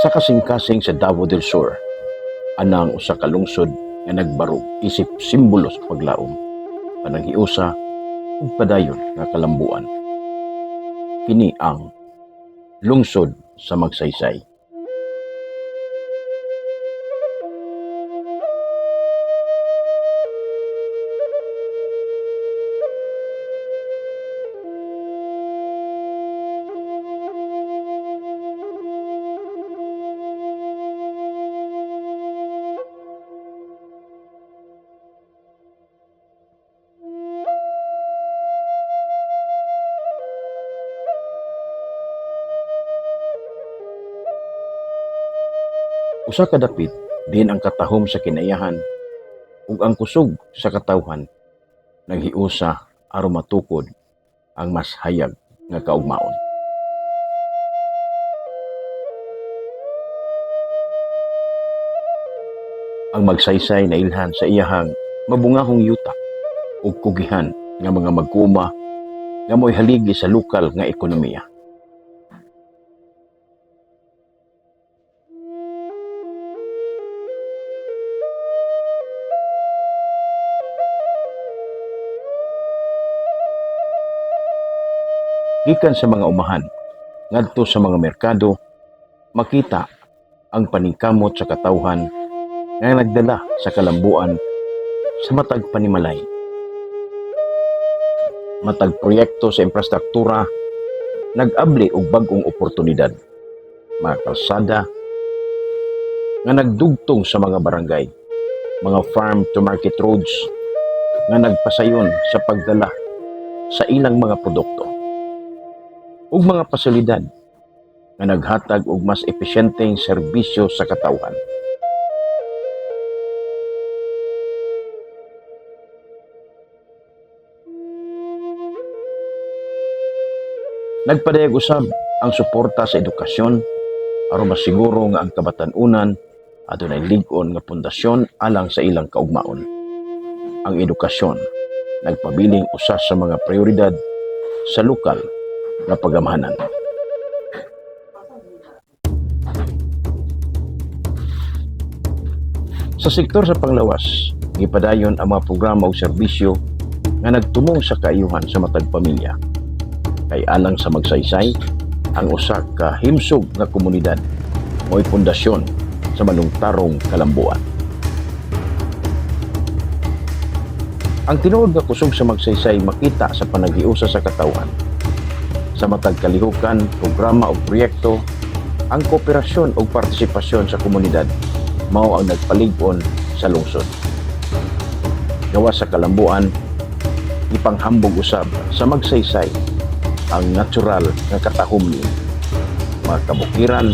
Sa kasing-kasing sa Davao del Sur, anang usa ka lungsod nga nagbarog isip simbolo sa paglaom, panaghiusa ug padayon nga kalambuan. Kini ang lungsod sa Magsaysay. Usa ka dapit din ang katahom sa kinayahan ug ang kusog sa katawhan naghiusa aron matukod ang mas hayag nga kaugmaon. Ang Magsaysay nailhan sa iyahang mabungahong yuta ug kugihan nga mga magkuma nga mo'y haligi sa lokal nga ekonomiya. Gikan sa mga umahan, ngadto sa mga merkado, makita ang paningkamot sa katawhan nga nagdala sa kalambuan sa matag panimalay. Matag proyekto sa infrastruktura, nag-abli og bag-ong oportunidad, mga kalsada, nga nagdugtong sa mga barangay, mga farm-to-market roads, nga nagpasayon sa pagdala sa ilang mga produkto, ug mga pasilidad nga naghatag og mas epesyenteng serbisyo sa katawhan. Nagpadayag usab ang suporta sa edukasyon aron masiguro nga ang kabatan-unan adunay lig-on nga pundasyon alang sa ilang kaugmaon. Ang edukasyon nagpabiling usa sa mga prioridad sa lokal nga pagamahanan. Sa sektor sa panglawas, gipadayon ang mga programa ug serbisyo nga nagtumong sa kaayuhan sa matag pamilya. Kay alang sa Magsaysay, ang usa ka himsog nga komunidad mo'y pundasyon sa malungtarong kalambuan. Ang tinuod nga kusog sa Magsaysay makita sa panaghiusa sa katawhan. Sa matag kalihukan, programa o proyekto, ang kooperasyon o partisipasyon sa komunidad mao ang nagpalig-on sa lungsod. Gawa sa kalambuan, ipanghambog usab sa Magsaysay ang natural nga katahom ni mga kabukiran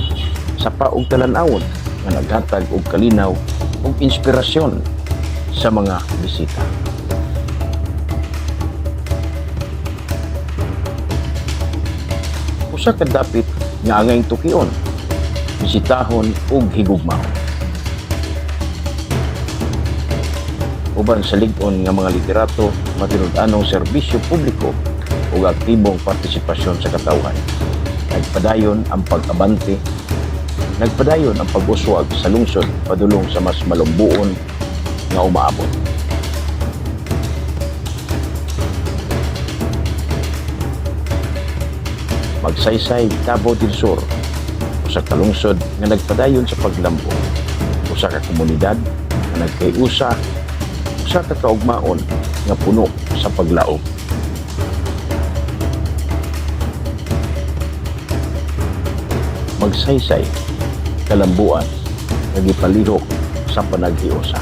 sa paog talan-awon nga naghatag og kalinaw ug inspirasyon sa mga bisita. Usa ka dapit nga angay tukion, bisitahon ug higugmaon. Uban sa lig-on nga mga liderato, matinud-anong serbisyo publiko ug aktibong partisipasyon sa katawhan. Nagpadayon ang pag-abante, nagpadayon ang pag-uswag sa lungsod padulong sa mas malumbuon nga umaabot. Magsaysay, Davao del Sur, usa ka lungsod nga nagpadayon sa paglambo, usa ka komunidad nga nagkayusa, usa ka kaugmaon nga puno sa paglaom. Magsaysay, kalambuan, nagipalihok sa panaghiusa.